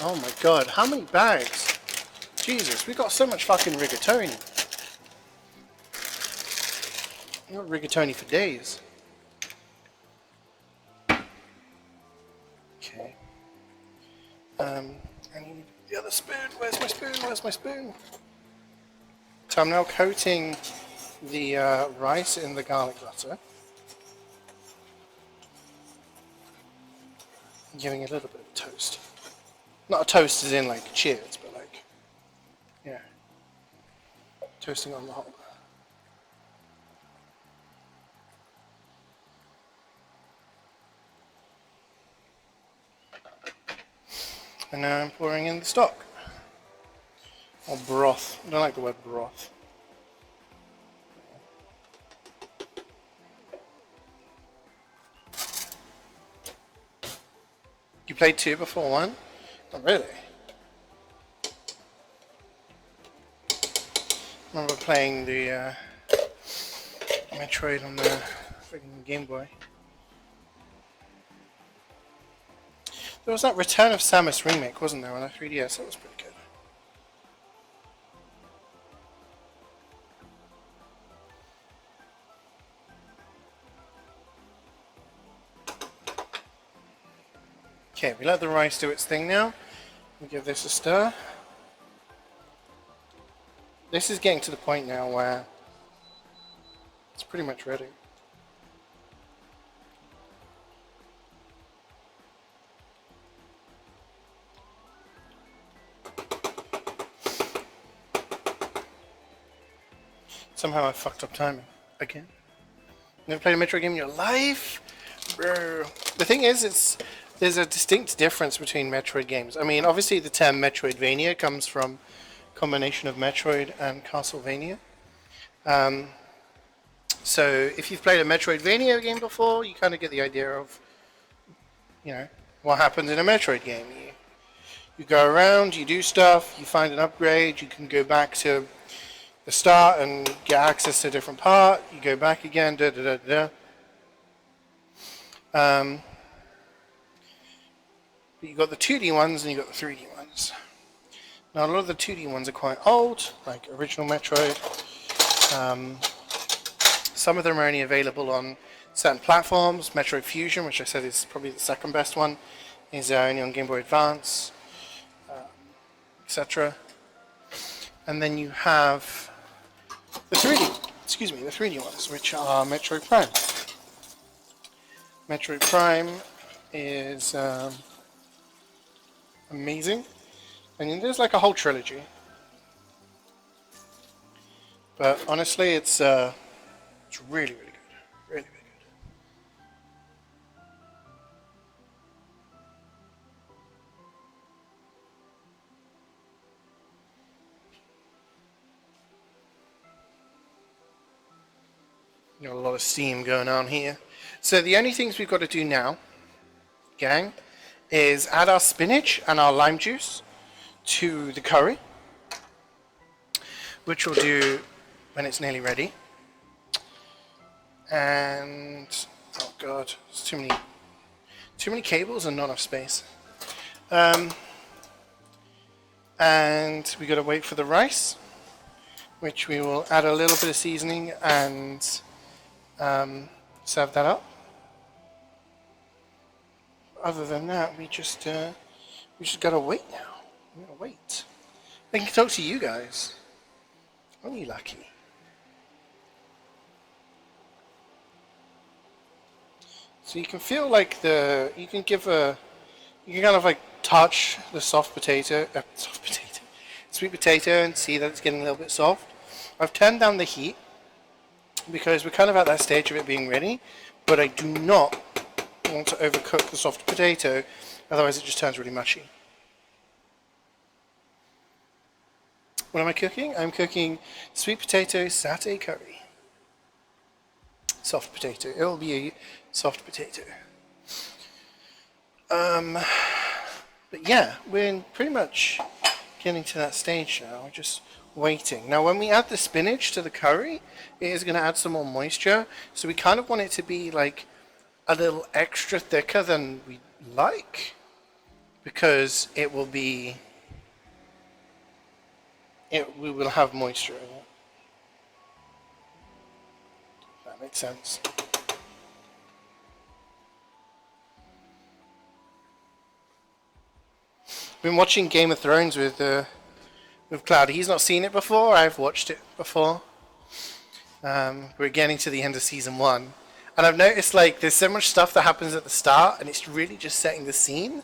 Oh my god, how many bags? Jesus, we got so much fucking rigatoni. We got rigatoni for days. Okay. I need the other spoon. Where's my spoon? Where's my spoon? So I'm now coating the rice in the garlic butter. Giving it a little bit of toast. Not a toast as in like cheers, but like, yeah, toasting on the hob. And now I'm pouring in the stock. Or broth. I don't like the word broth. You played 2 before 1? Oh, really? I remember playing the Metroid on the freaking Game Boy. There was that Return of Samus remake, wasn't there, on a 3DS? That was pretty good. Okay, we let the rice do its thing now. We give this a stir. This is getting to the point now where it's pretty much ready. Somehow I fucked up timing again. Never played a Metroid game in your life? Bro. The thing is, there's a distinct difference between Metroid games. I mean, obviously the term Metroidvania comes from a combination of Metroid and Castlevania. So if you've played a Metroidvania game before, you kind of get the idea of, you know, what happens in a Metroid game. You go around, you do stuff, you find an upgrade, you can go back to the start and get access to a different part, you go back again, da da da da. But you've got the 2D ones and you've got the 3D ones. Now a lot of the 2D ones are quite old, like original Metroid. Some of them are only available on certain platforms. Metroid Fusion, which I said is probably the second best one, is only on Game Boy Advance, etc. And then you have the 3D ones, which are Metroid Prime. Metroid Prime is amazing. And there's like a whole trilogy. But honestly, it's really, really good. Really, really good. Got a lot of steam going on here. So the only things we've got to do now, gang, is add our spinach and our lime juice to the curry, which we'll do when it's nearly ready. And oh god, there's too many cables and not enough space. And we got to wait for the rice, which we will add a little bit of seasoning and serve that up. Other than that, we just gotta wait now. We gotta wait. I can talk to you guys. Aren't you lucky? So you can feel like you can kind of like touch the sweet potato and see that it's getting a little bit soft. I've turned down the heat because we're kind of at that stage of it being ready, but I do not want to overcook the soft potato, otherwise it just turns really mushy. What am I cooking? I'm cooking sweet potato satay curry. Soft potato. It will be a soft potato. But yeah, we're pretty much getting to that stage now. We're just waiting. Now, when we add the spinach to the curry, it is going to add some more moisture. So we kind of want it to be like a little extra thicker than we like, because it will be. We will have moisture in it. If that makes sense. Been watching Game of Thrones with Cloud. He's not seen it before. I've watched it before. We're getting to the end of season 1, and I've noticed like there's so much stuff that happens at the start, and it's really just setting the scene.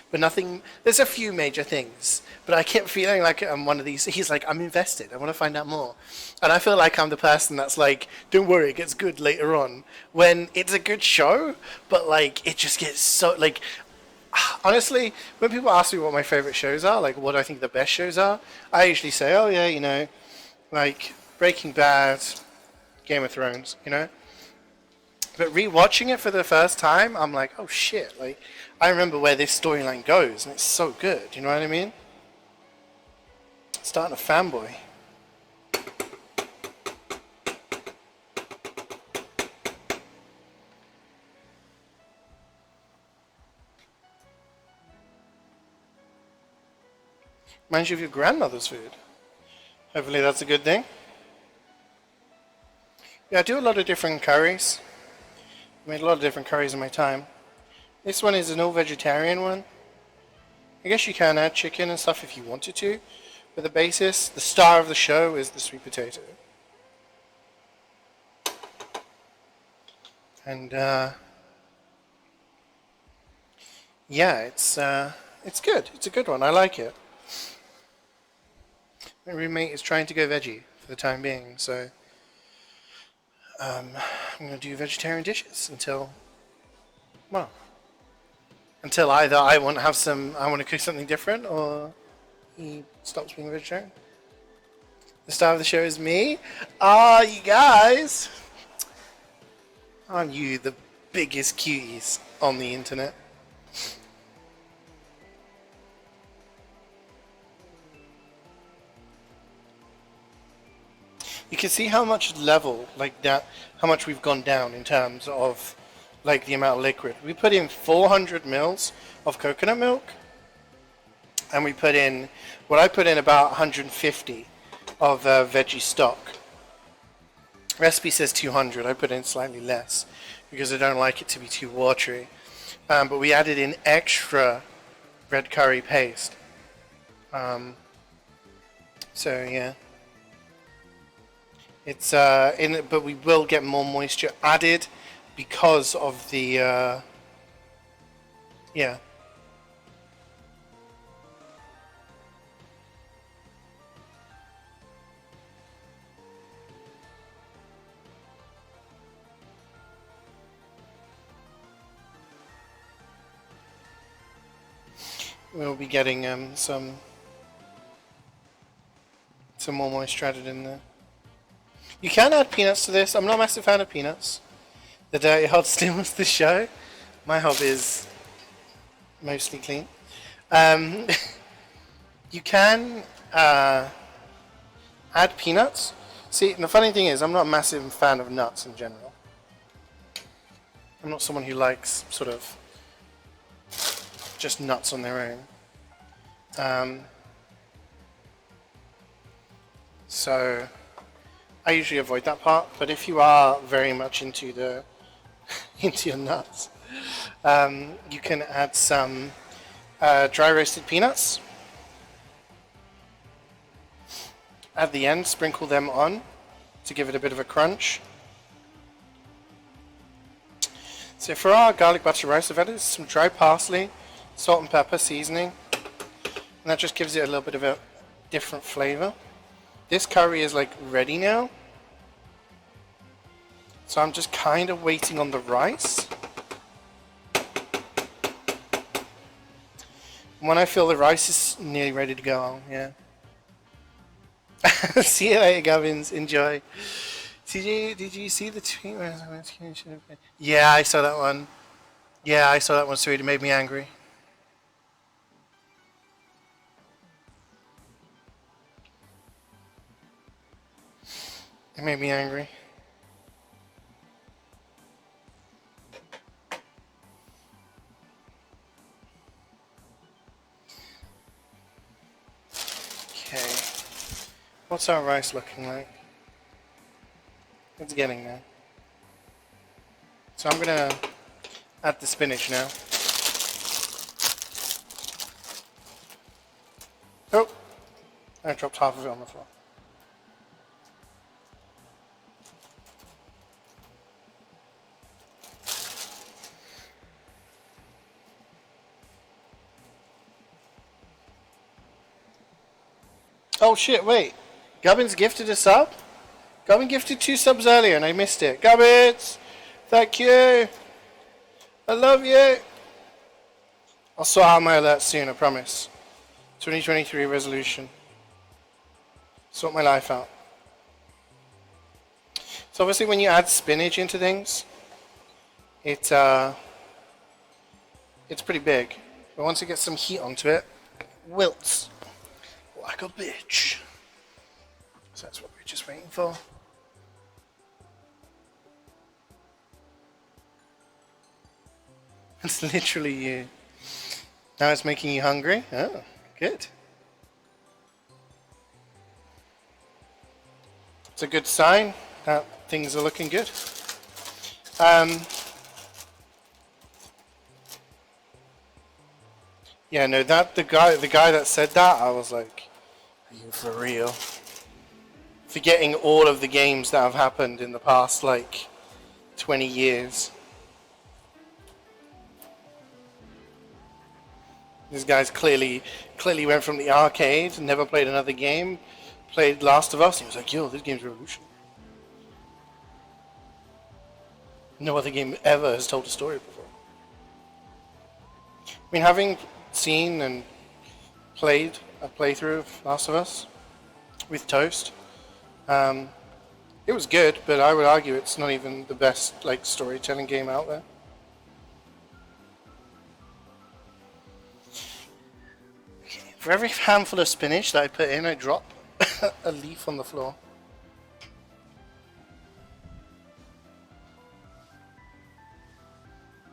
But nothing. There's a few major things, but I kept feeling like I'm one of these. He's like, I'm invested. I want to find out more, and I feel like I'm the person that's like, don't worry, it gets good later on. When it's a good show, but like it just gets so like. Honestly, when people ask me what my favorite shows are, like what I think the best shows are, I usually say, oh yeah, you know, like Breaking Bad, Game of Thrones, you know. But rewatching it for the first time, I'm like, oh shit, like I remember where this storyline goes, and it's so good. You know what I mean? Starting a fanboy. Reminds you of your grandmother's food. Hopefully that's a good thing. Yeah, I do a lot of different curries. I made a lot of different curries in my time. This one is an all-vegetarian one. I guess you can add chicken and stuff if you wanted to, but the basis, the star of the show, is the sweet potato. And yeah, it's good. It's a good one. I like it. My roommate is trying to go veggie for the time being, so I'm going to do vegetarian dishes until either I want to cook something different, or he stops being a vegetarian. The star of the show is me. Ah, you guys! Aren't you the biggest cuties on the internet? You can see how much level, like that, how much we've gone down in terms of like the amount of liquid. We put in 400 mils of coconut milk, and I put in about 150 of veggie stock. Recipe says 200. I put in slightly less because I don't like it to be too watery. But we added in extra red curry paste. So yeah. It's but we will get more moisture added because of the yeah. We'll be getting some more moisture added in there. You can add peanuts to this. I'm not a massive fan of peanuts. The dirty hot steals the show. My hob is mostly clean. You can add peanuts. See, the funny thing is, I'm not a massive fan of nuts in general. I'm not someone who likes sort of just nuts on their own. So I usually avoid that part, but if you are very much into the into your nuts, you can add some dry roasted peanuts. at the end, sprinkle them on to give it a bit of a crunch. So for our garlic butter rice, I've added some dry parsley, salt and pepper seasoning, and that just gives it a little bit of a different flavor. This curry is like ready now, so I'm just kind of waiting on the rice. When I feel the rice is nearly ready to go, yeah. See you later, Gubbins. Enjoy. CeeJaey, did you see the tweet? Yeah, I saw that one. Yeah, I saw that one, sweet. It made me angry. It made me angry. Okay. What's our rice looking like? It's getting there. So I'm gonna add the spinach now. Oh! I dropped half of it on the floor. Oh shit, wait. Gubbins gifted a sub? Gubbins gifted 2 subs earlier and I missed it. Gubbins! Thank you! I love you! I'll sort out my alerts soon, I promise. 2023 resolution. Sort my life out. So obviously when you add spinach into things, it's pretty big. But once it gets some heat onto it, it wilts like a bitch. So that's what we're just waiting for. It's literally you. Now it's making you hungry? Oh, good. It's a good sign that things are looking good. Yeah, no, that the guy that said that, I was like, are you for real? Forgetting all of the games that have happened in the past like 20 years. This guy's clearly went from the arcade, never played another game, played Last of Us, and he was like, yo, this game's revolutionary. No other game ever has told a story before. I mean, having seen and played a playthrough of Last of Us with Toast, it was good, but I would argue it's not even the best like storytelling game out there. For every handful of spinach that I put in, I drop a leaf on the floor.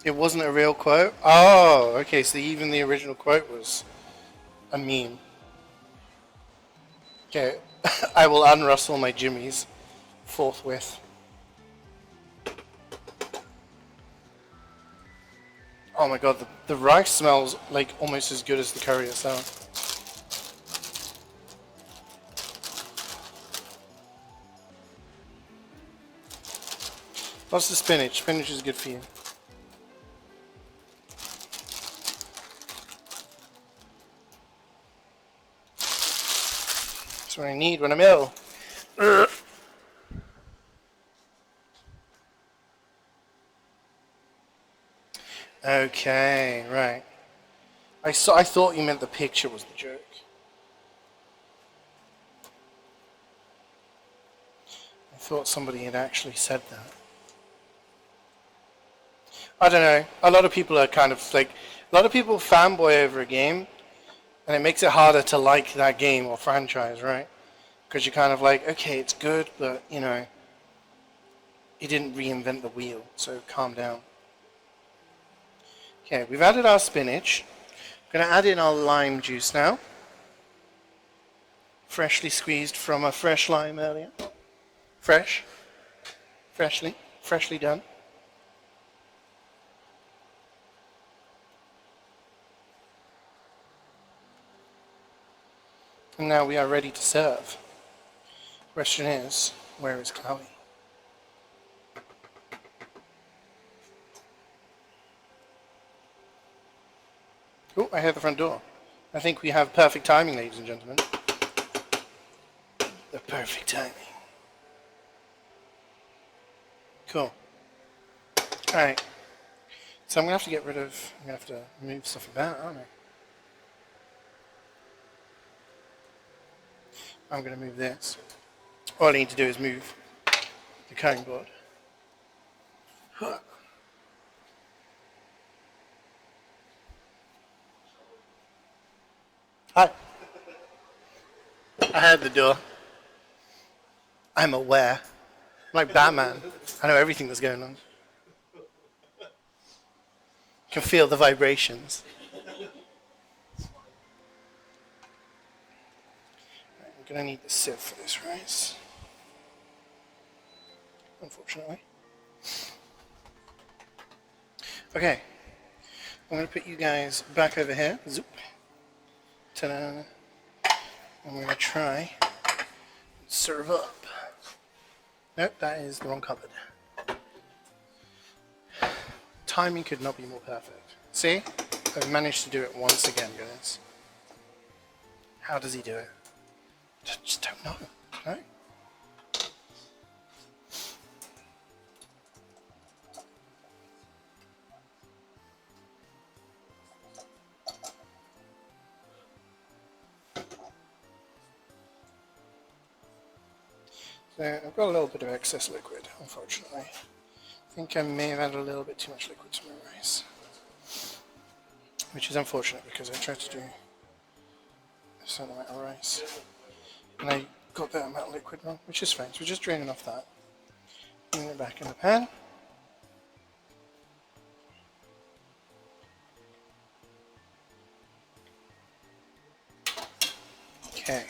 It wasn't a real quote? Oh, okay, so even the original quote was a meme. Okay, I will unrustle my jimmies forthwith. Oh my god, the rice smells like almost as good as the curry itself. What's the spinach? Spinach is good for you. That's what I need when I'm ill. Okay, right. I thought you meant the picture was the joke. I thought somebody had actually said that. I don't know. A lot of people are kind of like, a lot of people fanboy over a game, and it makes it harder to like that game or franchise, right? Because you're kind of like, okay, it's good, but, you know, he didn't reinvent the wheel, so calm down. Okay, we've added our spinach. I'm going to add in our lime juice now. Freshly squeezed from a fresh lime earlier. Freshly done. And now we are ready to serve. Question is, where is Chloe? Oh, I hear the front door. I think we have perfect timing, ladies and gentlemen. The perfect timing. Cool. Alright. So I'm going to have to get rid of... I'm going to have to move stuff about, aren't I? I'm going to move this. All I need to do is move the cutting board. Hi. I heard the door. I'm aware. I'm like Batman. I know everything that's going on. I can feel the vibrations. Right, I'm going to need the sieve for this rice. Unfortunately. Okay. I'm going to put you guys back over here. Zoop. Ta-da. I'm going to try and serve up. Nope, that is the wrong cupboard. Timing could not be more perfect. See? I've managed to do it once again, guys. How does he do it? Just don't know. No? So I've got a little bit of excess liquid, unfortunately. I think I may have added a little bit too much liquid to my rice. Which is unfortunate because I tried to do a certain amount of rice. And I got that amount of liquid wrong, which is fine. So we're just draining off that. Putting it back in the pan. Okay.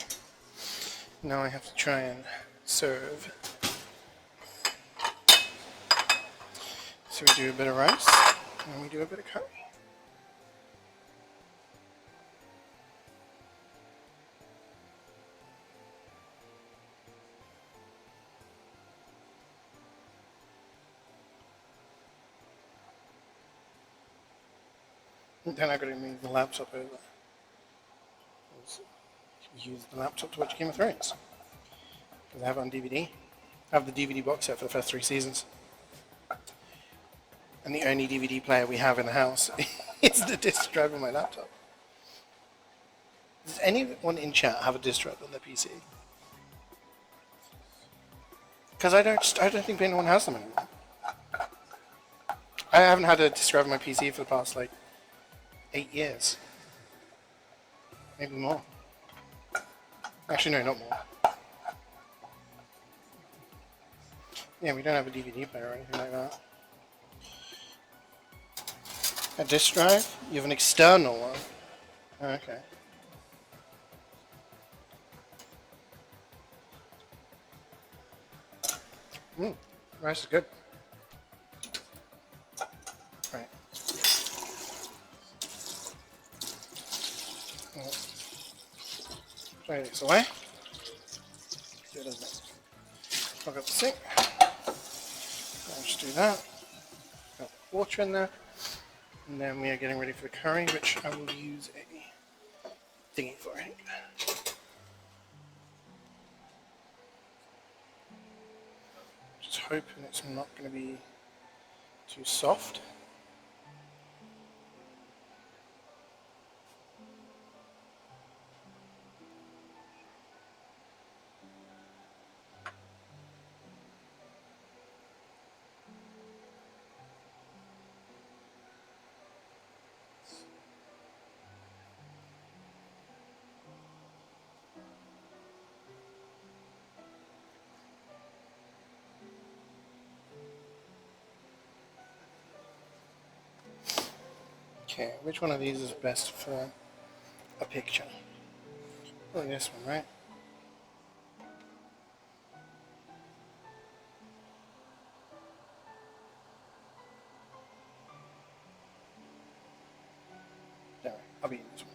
Now I have to try and serve. So we do a bit of rice, and we do a bit of curry. And then I've got to move the laptop over. Use the laptop to watch Game of Thrones. Because I have it on DVD. I have the DVD box set for the first 3 seasons. And the only DVD player we have in the house is the disc drive on my laptop. Does anyone in chat have a disc drive on their PC? Because I don't think anyone has them anymore. I haven't had a disc drive on my PC for the past, 8 years. Maybe more. Actually, no, not more. Yeah, we don't have a DVD player or anything like that. A disc drive? You have an external one? Oh, okay. Rice is good. Right. Try this away. Plug up the sink. I'll just do that. Got water in there. And then we are getting ready for the curry, which I will use a thingy for it. Just hoping it's not going to be too soft. Okay, which one of these is best for a picture? Probably this one, right? There, I'll be in this one.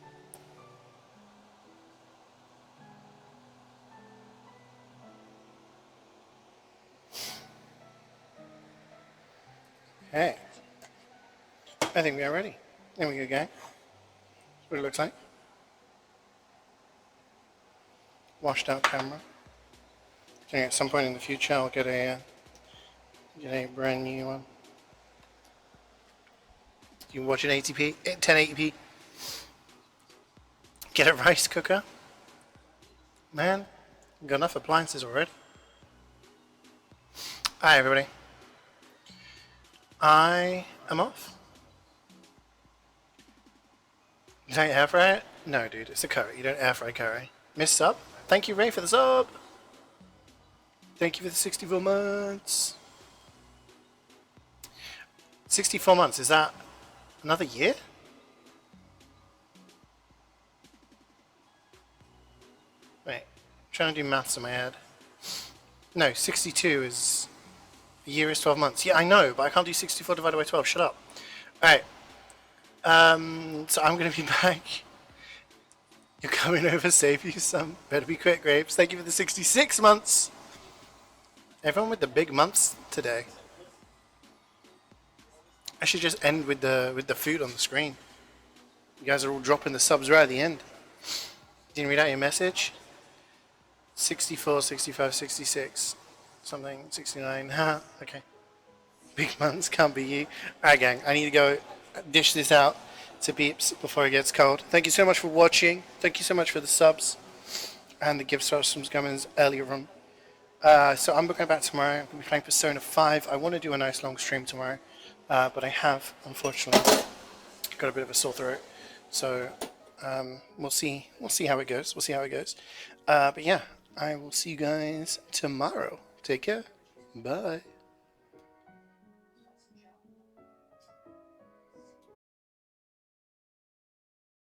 Okay. I think we are ready. There we go, gang. That's what it looks like. Washed out camera. I think at some point in the future I'll get a brand new one. You can watch an 80p, 1080p. Get a rice cooker. Man, got enough appliances already. Hi everybody. I am off. Don't you air fry it? No, dude, it's a curry. You don't air fry curry. Miss sub. Thank you, Ray, for the sub. Thank you for the 64 months. 64 months, is that another year? Wait, I'm trying to do maths in my head. No, 62 is... a year is 12 months. Yeah, I know, but I can't do 64 divided by 12. Shut up. Alright. So I'm going to be back. You're coming over, save you some. Better be quick, Grapes. Thank you for the 66 months. Everyone with the big months today. I should just end with the food on the screen. You guys are all dropping the subs right at the end. Didn't read out your message? 64, 65, 66. Something, 69. Ha, okay. Big months, can't be you. Alright, gang, I need to go dish this out to Beeps before it gets cold. Thank you so much for watching. Thank you so much for the subs and the gift subs from Gummins earlier on. So I'm going back tomorrow. I'm going to be playing Persona 5. I want to do a nice long stream tomorrow, but I have, unfortunately, got a bit of a sore throat. So we'll see how it goes. We'll see how it goes. But yeah, I will see you guys tomorrow. Take care. Bye.